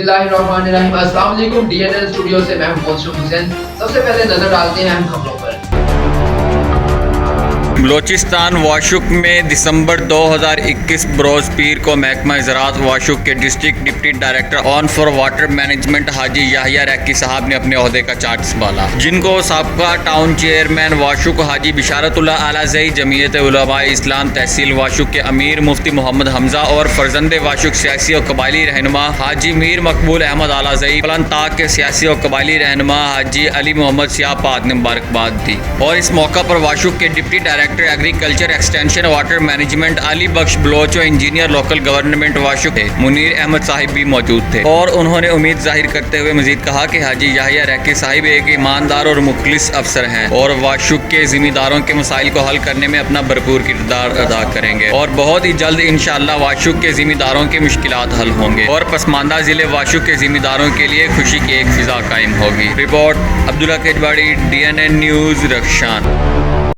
बिस्मिल्लाहिर्रहमानिर्रहीम। अस्सलाम वालेकुम। DNN स्टूडियो से मैं मोहम्मद हुसैन। सबसे पहले नजर डालते हैं अहम खबरों पर। बलोचिस्तान वाशुक में दिसंबर 2021 बरोज़ पीर को महकमा ज़राअत वाशुक के district deputy director on farm water management Haji Yahya रैकी साहब ने अपने ओहदे का चार्ज संभाला, जिनको साबका टाउन चेयरमैन वाशुक हाजी बिशारतुल्लाह आलाज़ई, जमीयत उलमा इस्लाम तहसील वाशुक के अमीर मुफ्ती मोहम्मद हमजा और फर्जंद वाशुक सियासी और कबायली रहनुमा हाजी मीर मकबूल अहमद आलाज़ई, फलनताक के सियासी और कबायली रहनुमा हाजी अली मोहम्मद सियापाक ने मुबारकबाद दी। और इस मौका पर वाशुक के deputy director agriculture extension water management Ali Bakhsh Baloch और इंजीनियर लोकल गवर्नमेंट वाशुक थे मुनीर अहमद साहिब भी मौजूद थे। और उन्होंने उम्मीद जाहिर करते हुए मजीद कहा कि हाजी याहिया रैकी साहिब एक ईमानदार और मुखलिस अफसर हैं और वाशुक के जिम्मेदारों के मसाइल को हल करने में अपना भरपूर किरदार अदा करेंगे और बहुत ही जल्द इंशाअल्लाह वाशुक के जिम्मेदारों की मुश्किलात हल होंगे और पसमानदा जिले वाशुक के जिम्मेदारों के लिए खुशी की एक फिजा कायम होगी। Report Abdullah Ketwari, DNN news, रक्षान।